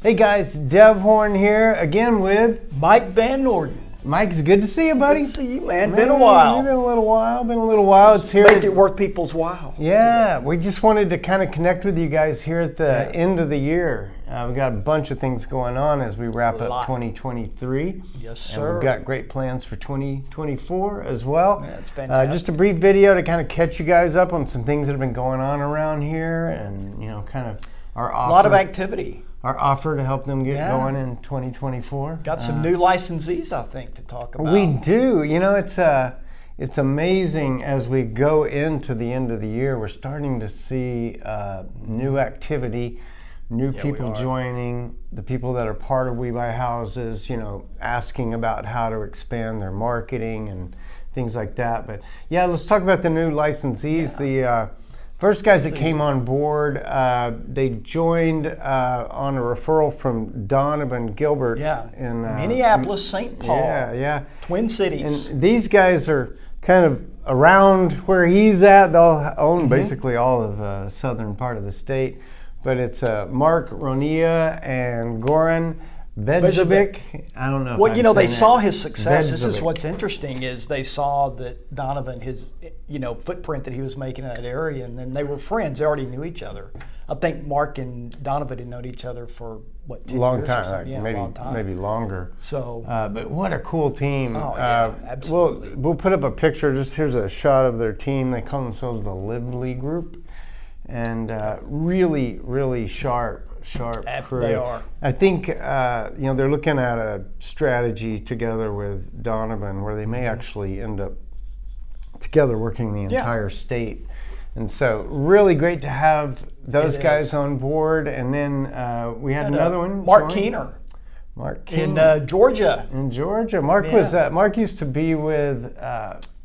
Hey guys, Dev Horn here again with Mike Van Norden. Mike. It's good to see you, buddy. Good to see you, man. Been a while. Been a little while. It's here. Make it worth people's while. Yeah, we just wanted to kind of connect with you guys here at the end of the year. We got a bunch of things going on as we wrap up 2023. Yes, sir. And we've got great plans for 2024 as well. Yeah, it's fantastic. Just a brief video to kind of catch you guys up on some things that have been going on around here, and kind of our offer. A lot of activity. Our offer to help them get going in 2024. Got some new licensees, I think, to talk about. We do. It's amazing as we go into the end of the year. We're starting to see new activity, new people joining, the people that are part of We Buy Houses, asking about how to expand their marketing and things like that. But yeah, let's talk about the new licensees. Yeah. The first guys that came on board, they joined on a referral from Donovan Gilbert in Minneapolis, St. Paul. Yeah. Twin Cities. And these guys are kind of around where he's at. They'll own basically all of the southern part of the state. But it's Mark Ronia and Goran Vejovic. I don't know. Well, they saw his success. Vejovic. This is what's interesting is they saw that Donovan, his footprint that he was making in that area, and then they were friends. They already knew each other. I think Mark and Donovan had known each other for 10 long years time, or something. maybe long time. maybe longer. So, but what a cool team! Oh yeah, absolutely. We'll put up a picture. Here's a shot of their team. They call themselves the Lively Group, and really sharp crew. They are. I think they're looking at a strategy together with Donovan where they may actually end up together working the entire state. And so really great to have those guys on board. And then we had another one. Mark Keener. In Georgia. In Georgia. Mark used to be with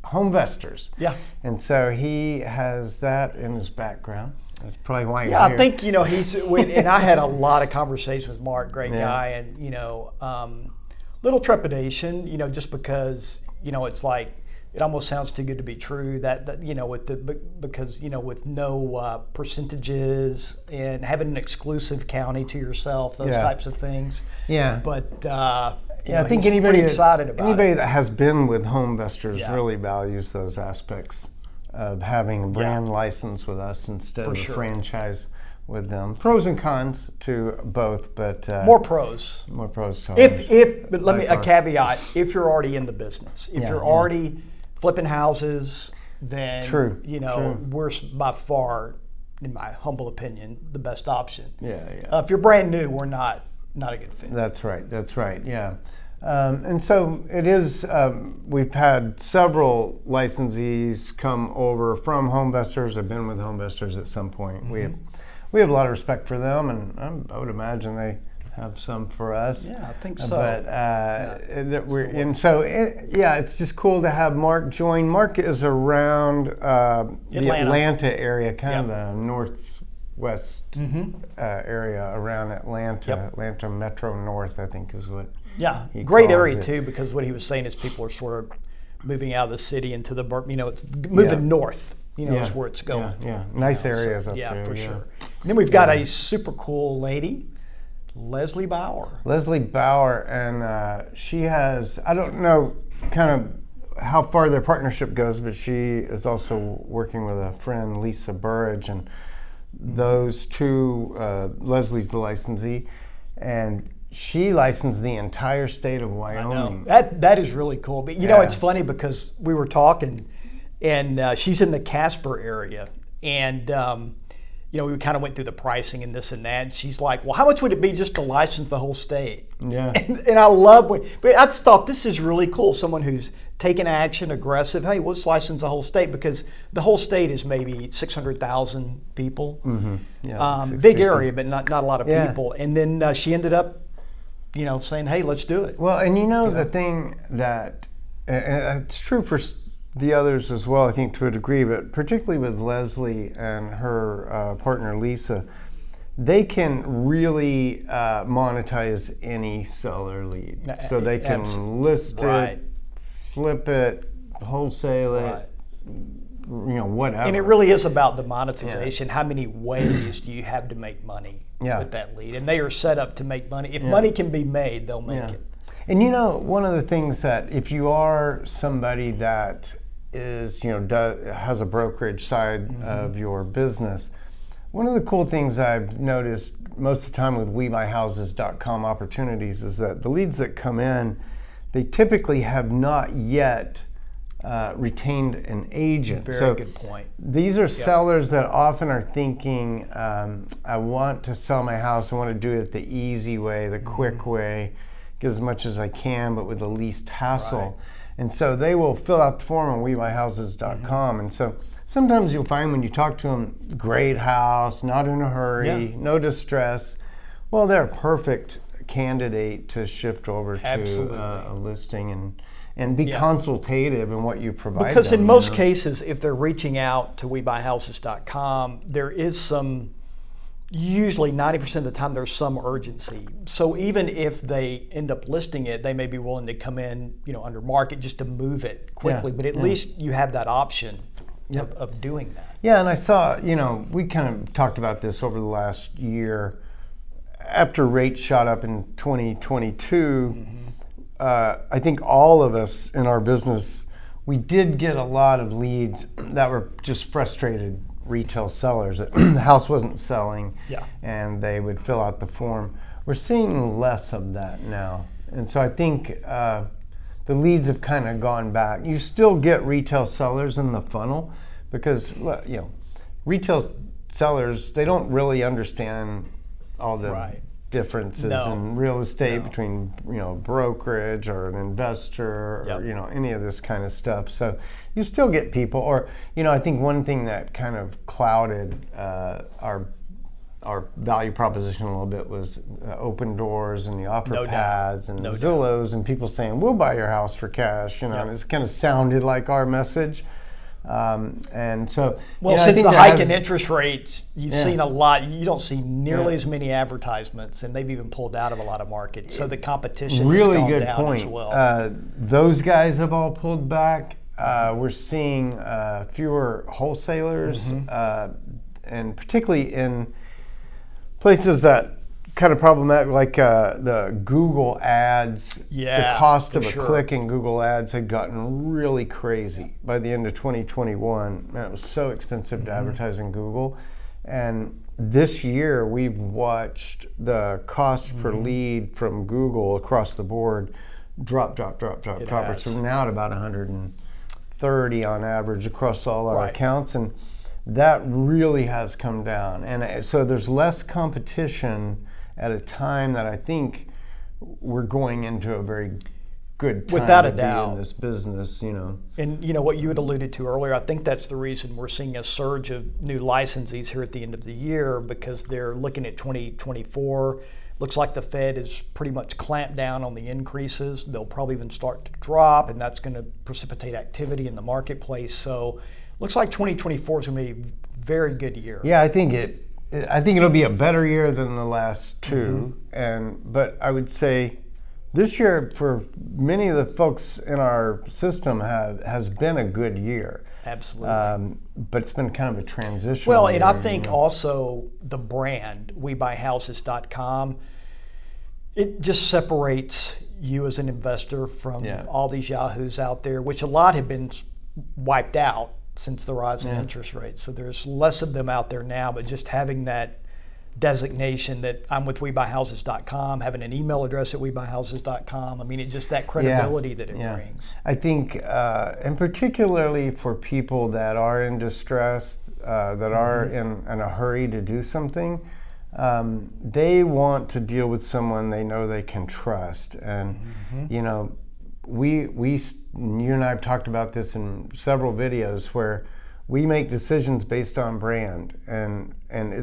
Homevestors. Yeah. And so he has that in his background. That's probably why you're here. I think he's. And I had a lot of conversations with Mark, great guy, and little trepidation, just because it's like it almost sounds too good to be true. With no percentages and having an exclusive county to yourself, those types of things. Yeah. But I think anybody that has been with Homevestors really values those aspects of having a brand license with us instead of a franchise with them. Pros and cons to both, but more pros. More pros to But let me a caveat: if you're already in the business, if you're already flipping houses, then we're by far, in my humble opinion, the best option. If you're brand new, we're not a good fit. That's right. Yeah. And so it is, we've had several licensees come over from Homevestors. They've been with Homevestors at some point. We have a lot of respect for them, and I would imagine they have some for us. Yeah, I think so. But it's just cool to have Mark join. Mark is around the Atlanta area, kind of the northwest area around Atlanta. Atlanta Metro North, I think, is what. Yeah, great area too, because what he was saying is people are sort of moving out of the city into the, it's moving north, is where it's going. Yeah. Nice areas up there. Yeah, for sure. And then we've got a super cool lady, Leslie Bauer. Leslie Bauer, and she has, I don't know kind of how far their partnership goes, but she is also working with a friend, Lisa Burridge, and those two, Leslie's the licensee, and she licensed the entire state of Wyoming. I know. That is really cool. But it's funny because we were talking, and she's in the Casper area, and we kind of went through the pricing and this and that. And she's like, "Well, how much would it be just to license the whole state?" Yeah. And I love, but I just thought this is really cool. Someone who's taking action, aggressive. Hey, let's license the whole state, because the whole state is maybe 600,000 people. Yeah, big area, but not a lot of people. And then she ended up, saying, "Hey, let's do it." Well, and the thing that, and it's true for the others as well, I think, to a degree, but particularly with Leslie and her partner Lisa, they can really monetize any seller lead. So they can list it, flip it, wholesale it, whatever. And it really is about the monetization. How many ways do you have to make money with that lead? And they are set up to make money. If money can be made, they'll make it. And one of the things that if you are somebody that is, has a brokerage side of your business, one of the cool things I've noticed most of the time with WeBuyHouses.com opportunities is that the leads that come in, they typically have not yet retained an agent. Very good point. These are sellers that often are thinking, I want to sell my house, I want to do it the easy way, the quick way, get as much as I can, but with the least hassle. Right. And so they will fill out the form on WeBuyHouses.com. And so sometimes you'll find when you talk to them, great house, not in a hurry, no distress. Well, they're a perfect candidate to shift over to a listing and be consultative in what you provide because them, in most cases, if they're reaching out to WeBuyHouses.com, there is some, usually 90% of the time, there's some urgency. So even if they end up listing it, they may be willing to come in, under market just to move it quickly. But at least you have that option of doing that. Yeah, and I saw, we kind of talked about this over the last year. After rates shot up in 2022, I think all of us in our business, we did get a lot of leads that were just frustrated retail sellers. The house wasn't selling, and they would fill out the form. We're seeing less of that now. And so I think the leads have kind of gone back. You still get retail sellers in the funnel because, retail sellers, they don't really understand all the differences in real estate between brokerage or an investor or any of this kind of stuff. So you still get people, or I think one thing that kind of clouded our value proposition a little bit was open doors and the offer pads and Zillows and people saying we'll buy your house for cash. And it's kind of sounded like our message. And so, since the hike in interest rates, you've seen a lot. You don't see nearly as many advertisements, and they've even pulled out of a lot of markets. So the competition has gone down as well. Those guys have all pulled back. We're seeing fewer wholesalers, and particularly in places that kind of problematic, like the Google ads. The cost of a click in Google ads had gotten really crazy by the end of 2021. Man, it was so expensive to advertise in Google. And this year, we've watched the cost per lead from Google across the board drop. So we're now at about 130 on average across all our accounts. And that really has come down. And so there's less competition at a time that I think we're going into a very good time without a to doubt be in this business, And what you had alluded to earlier, I think that's the reason we're seeing a surge of new licensees here at the end of the year, because they're looking at 2024. Looks like the Fed is pretty much clamped down on the increases. They'll probably even start to drop, and that's going to precipitate activity in the marketplace. So looks like 2024 is going to be a very good year. Yeah, I think it'll be a better year than the last two, but I would say this year for many of the folks in our system has been a good year. Absolutely. But it's been kind of a transition. Well, and I think also the brand, WeBuyHouses.com, it just separates you as an investor from all these yahoos out there, which a lot have been wiped out since the rise in interest rates. So there's less of them out there now, but just having that designation that I'm with WeBuyHouses.com, having an email address at WeBuyHouses.com, I mean, it's just that credibility that it brings. I think, and particularly for people that are in distress, that are in a hurry to do something, they want to deal with someone they know they can trust. And, you and I have talked about this in several videos where we make decisions based on brand, and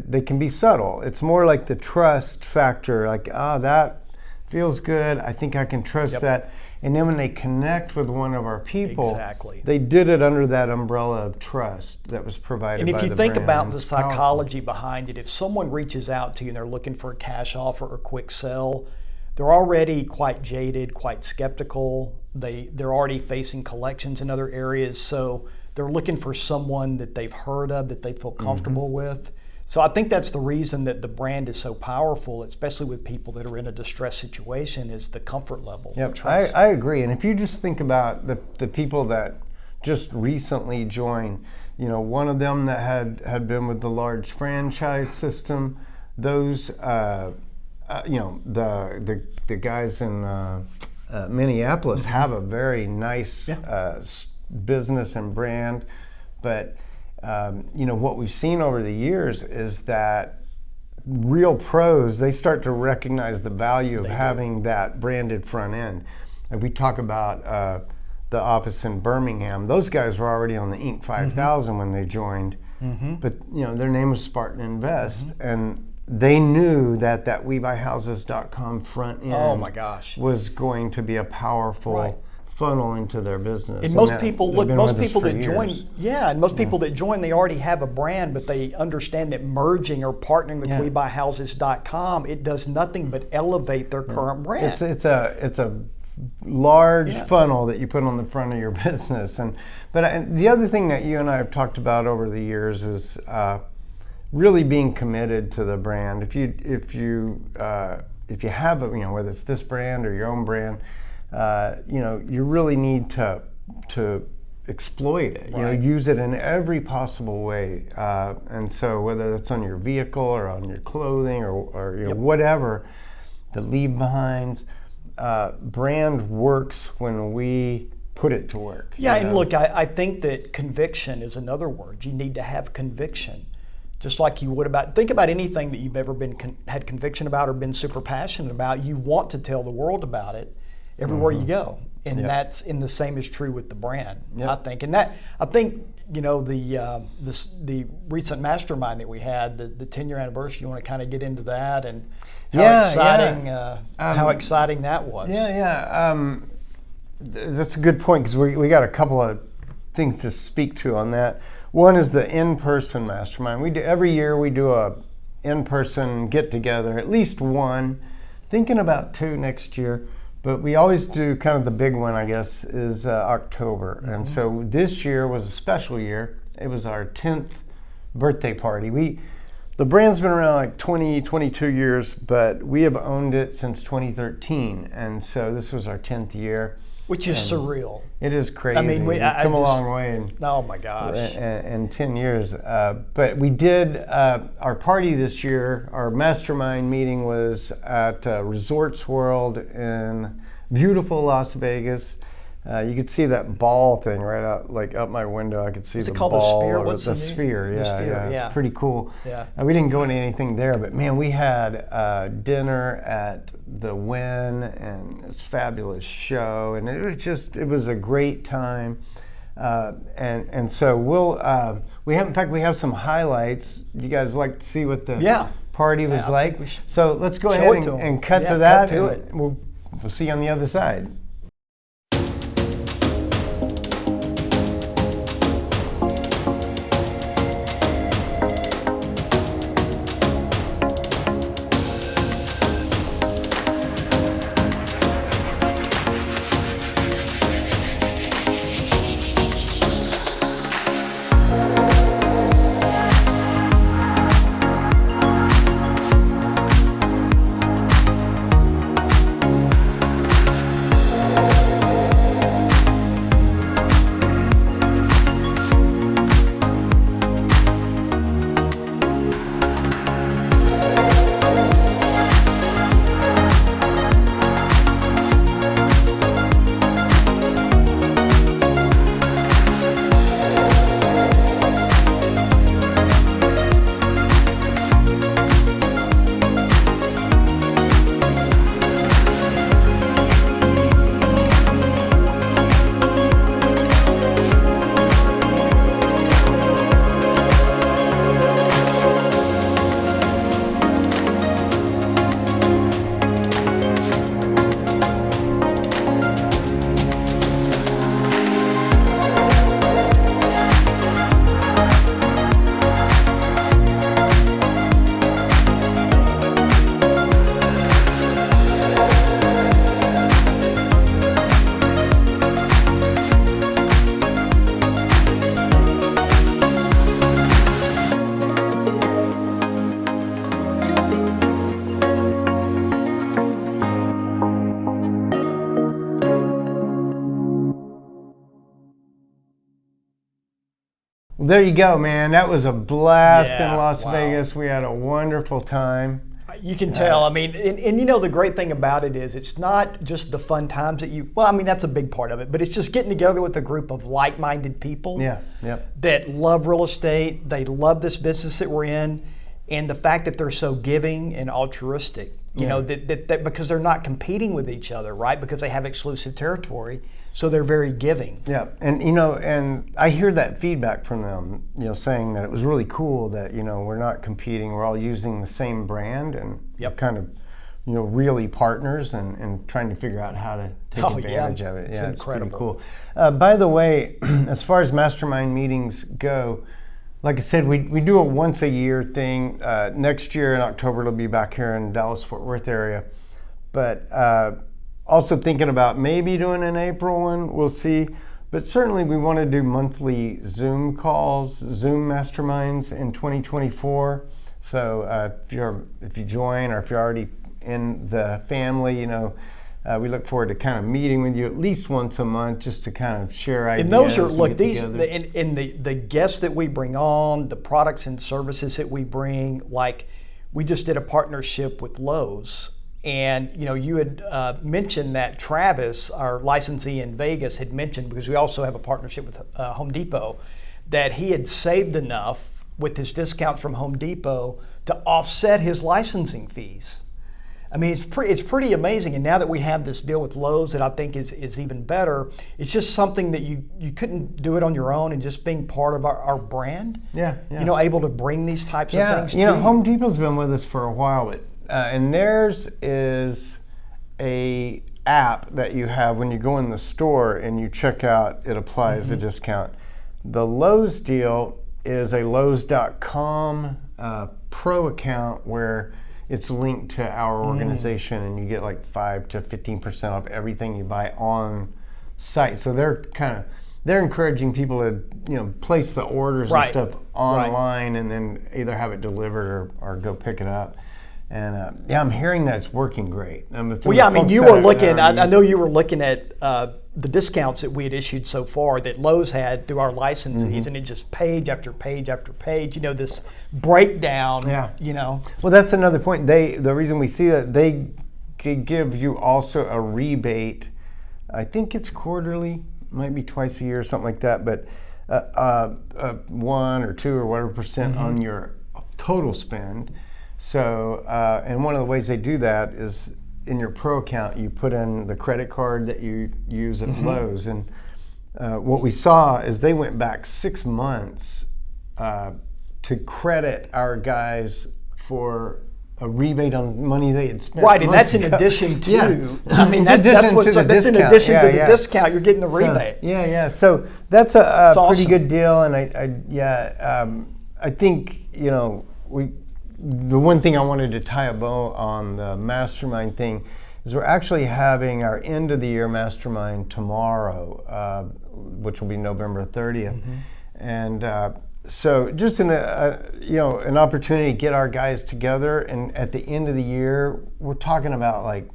they can be subtle. It's more like the trust factor, like, that feels good, I think I can trust that. And then when they connect with one of our people, they did it under that umbrella of trust that was provided by the brand. And if you think about the psychology behind it, if someone reaches out to you and they're looking for a cash offer or quick sell, they're already quite jaded, quite skeptical. They're already facing collections in other areas. So They're looking for someone that they've heard of, that they feel comfortable with. So I think that's the reason that the brand is so powerful, especially with people that are in a distressed situation, is the comfort level. Yep, I agree. And if you just think about the people that just recently joined, one of them that had been with the large franchise system, those, the guys in Minneapolis have a very nice business and brand, but what we've seen over the years is that real pros, they start to recognize the value of having that branded front end. And we talk about the office in Birmingham. Those guys were already on the Inc. 5000 when they joined, but their name was Spartan Invest, and they knew that WeBuyHouses.com front end was going to be a powerful funnel into their business. And most people that join, they already have a brand, but they understand that merging or partnering with WeBuyHouses.com, it does nothing but elevate their current brand. It's a large funnel that you put on the front of your business. But the other thing that you and I have talked about over the years is really being committed to the brand. If you have whether it's this brand or your own brand, you really need to exploit it. Use it in every possible way. And so whether that's on your vehicle or on your clothing or whatever, the leave behinds, brand works when we put it to work. Yeah, and look, I think that conviction is another word. You need to have conviction. Just like you would think about anything that you've ever had conviction about or been super passionate about. You want to tell the world about it everywhere you go, and the same is true with the brand. I think, and that I think the recent Mastermind that we had, the 10-year anniversary. You want to kind of get into that and how exciting that was. That's a good point, because we got a couple of things to speak to on that. One is the in-person Mastermind. Every year we do a in-person get-together, at least one, thinking about 2 next year. But we always do kind of the big one, I guess, is October. And so this year was a special year. It was our 10th birthday party. The brand's been around like 22 years, but we have owned it since 2013. And so this was our 10th year. Which is surreal. It is crazy. I mean, we've come a long way. Oh my gosh! In 10 years, but we did our party this year. Our Mastermind meeting was at Resorts World in beautiful Las Vegas. You could see that ball thing right out, like up my window. I could see the ball. Is it called the Sphere? What's the Sphere? The Sphere, yeah. It's pretty cool. Yeah. We didn't go into anything there, but man, we had dinner at the Wynn and this fabulous show, and it was a great time. And so we have some highlights. You guys like to see what the party was like? So let's go ahead and cut to that. Cut to it. We'll see you on the other side. Well, there you go, man. That was a blast in Las Vegas. We had a wonderful time. You can tell. I mean, and you know, the great thing about it is it's not just the fun times that that's a big part of it, but it's just getting together with a group of like-minded people that love real estate. They love this business that we're in, and the fact that they're so giving and altruistic, you know, that because they're not competing with each other, right? Because they have exclusive territory. So they're very giving. Yeah, and you know, and I hear that feedback from them, you know, saying that it was really cool that, you know, we're not competing, we're all using the same brand and kind of, you know, really partners and trying to figure out how to take advantage of it. Yeah, it's pretty cool. By the way, as far as mastermind meetings go, like I said, we do a once a year thing. Next year in October, it'll be back here in Dallas-Fort Worth area. But also thinking about maybe doing an April one, we'll see. But certainly we want to do monthly Zoom calls, Zoom masterminds in 2024. So if you join or if you're already in the family, you know, we look forward to kind of meeting with you at least once a month just to kind of share ideas. And those are, look, the guests that we bring on, the products and services that we bring, like we just did a partnership with Lowe's. And, you know, you had mentioned that Travis, our licensee in Vegas, had mentioned, because we also have a partnership with Home Depot, that he had saved enough with his discounts from Home Depot to offset his licensing fees. I mean, it's pretty amazing. And now that we have this deal with Lowe's that I think is even better, it's just something that you couldn't do it on your own, and just being part of our brand. Yeah. You know, able to bring these types of things to you. You know, Home Depot's been with us for a while, but and theirs is a app that you have when you go in the store and you check out, it applies a discount. The Lowe's deal is a Lowe's.com pro account where it's linked to our organization, and you get like 5 to 15% off everything you buy on site. So they're encouraging people to, you know, place the orders and stuff online and then either have it delivered or go pick it up. And I'm hearing that it's working great. I mean, you were looking. I know you were looking at the discounts that we had issued so far that Lowe's had through our licensees, and it just page after page after page. You know, this breakdown. Yeah. You know. Well, that's another point. The reason we see that they give you also a rebate. I think it's quarterly, might be twice a year or something like that, but 1 or 2 or whatever percent on your total spend. So, and one of the ways they do that is in your pro account, you put in the credit card that you use at Lowe's. And what we saw is they went back 6 months to credit our guys for a rebate on money they had spent. Right, and that's in addition to, I mean, that's in addition to the discount, you're getting the rebate. So that's a pretty awesome. good deal. And I think, you know, the one thing I wanted to tie a bow on the mastermind thing is we're actually having our end of the year mastermind tomorrow, which will be November 30th. And so just an opportunity to get our guys together, and at the end of the year, we're talking about, like,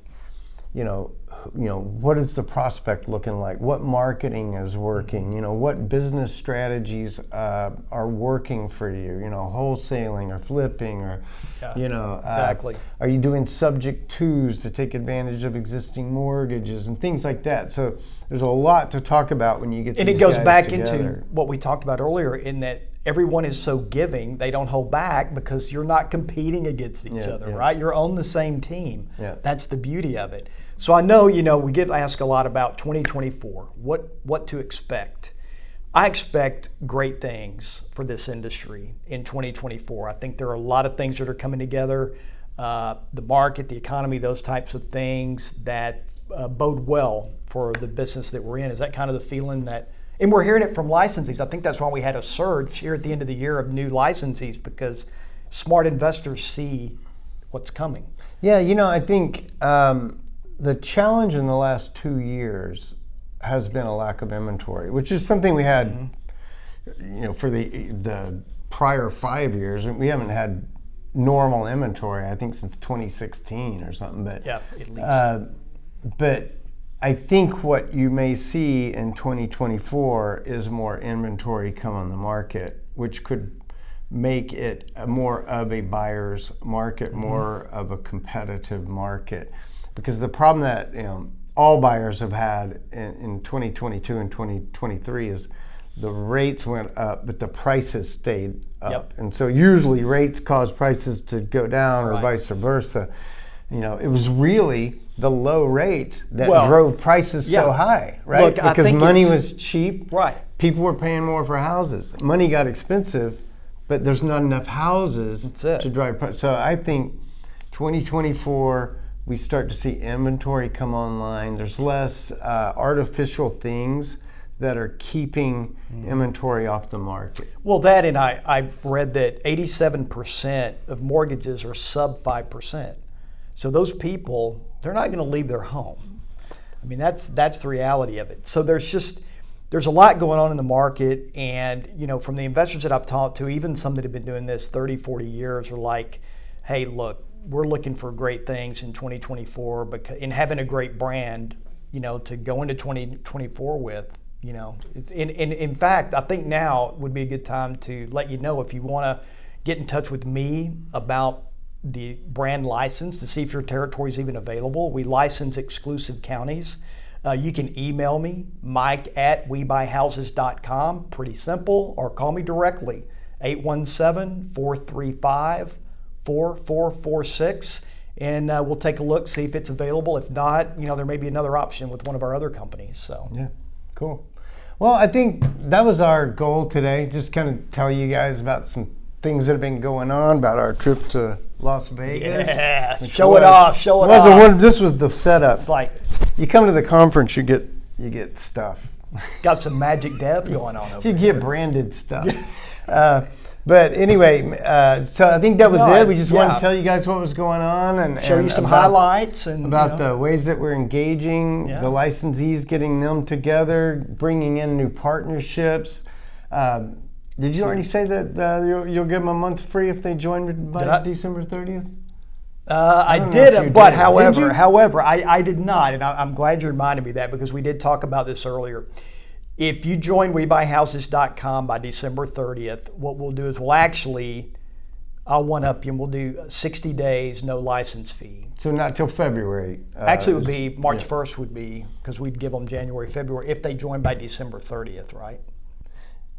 you know, what is the prospect looking like? What marketing is working? You know, what business strategies are working for you? You know, wholesaling or flipping, or you know, exactly. Are you doing subject twos to take advantage of existing mortgages and things like that? So there's a lot to talk about when you get. And it goes back into what we talked about earlier, in that everyone is so giving, they don't hold back because you're not competing against each other, right? You're on the same team. That's the beauty of it. So I know, you know, we get asked a lot about 2024, what to expect. I expect great things for this industry in 2024. I think there are a lot of things that are coming together, the market, the economy, those types of things that bode well for the business that we're in. Is that kind of the feeling that, and we're hearing it from licensees. I think that's why we had a surge here at the end of the year of new licensees, because smart investors see what's coming. Yeah, you know, I think the challenge in the last 2 years has been a lack of inventory, which is something we had, you know, for the prior 5 years. We haven't had normal inventory, I think, since 2016 or something. But at least. But I think what you may see in 2024 is more inventory come on the market, which could make it more of a buyer's market, more of a competitive market. Because the problem that all buyers have had in 2022 and 2023 is the rates went up, but the prices stayed up. Yep. And so usually rates cause prices to go down or Right. vice versa. It was really the low rates that drove prices so high, right? Look, because money was cheap. Right. People were paying more for houses. Money got expensive, but there's not enough houses to drive price. So I think 2024, we start to see inventory come online. There's less artificial things that are keeping inventory off the market. Well, that, and I read that 87% of mortgages are sub 5%. So those people, they're not going to leave their home. I mean, that's the reality of it. So there's a lot going on in the market, and from the investors that I've talked to, even some that have been doing this 30, 40 years, are like, hey, look, we're looking for great things in 2024, and having a great brand, to go into 2024 with. In fact, I think now would be a good time to let you know if you want to get in touch with me about the brand license to see if your territory is even available. We license exclusive counties. You can email me, mike@webuyhouses.com, pretty simple, or call me directly, 817-435-4446, and we'll take a look, see if it's available. If not, there may be another option with one of our other companies. So yeah, cool. Well, I think that was our goal today, just kind of tell you guys about some things that have been going on, about our trip to Las Vegas. Yeah, show it off. This was the setup. It's like you come to the conference, you get stuff. Got some magic dev going on over You get branded stuff. But anyway, so I think that was it. We just wanted to tell you guys what was going on and show you some highlights and about the ways that we're engaging the licensees, getting them together, bringing in new partnerships. Did you already say that you'll give them a month free if they join by December 30th? I didn't, but however, I did not, and I'm glad you reminded me of that, because we did talk about this earlier. If you join WeBuyHouses.com by December 30th, what we'll do is I'll one-up you, and we'll do 60 days, no license fee. So not till February. Actually, it would be March 1st would be, because we'd give them January, February, if they join by December 30th, right?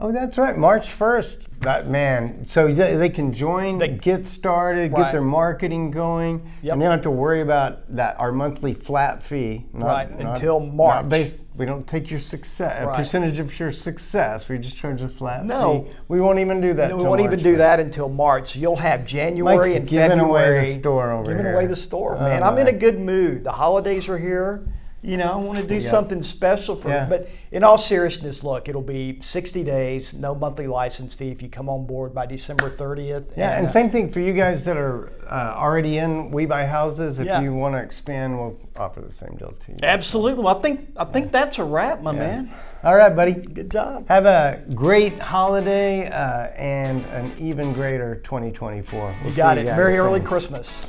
Oh, that's right, March 1st. So they can join, get started, get their marketing going, and they don't have to worry about our monthly flat fee. Until March. We don't take your success, a percentage of your success. We just charge a flat fee. We won't even do that. We won't even do that until March. You'll have January and February. Giving away the store over here. Giving away the store, man. I'm in a good mood. The holidays are here. I want to do something special for them. But in all seriousness, look, it'll be 60 days, no monthly license fee if you come on board by December 30th. Yeah, and same thing for you guys that are already in We Buy Houses. If you want to expand, we'll offer the same deal to you. Absolutely. Well, I think that's a wrap, my man. All right, buddy. Good job. Have a great holiday and an even greater 2024. You got it. Merry early Christmas.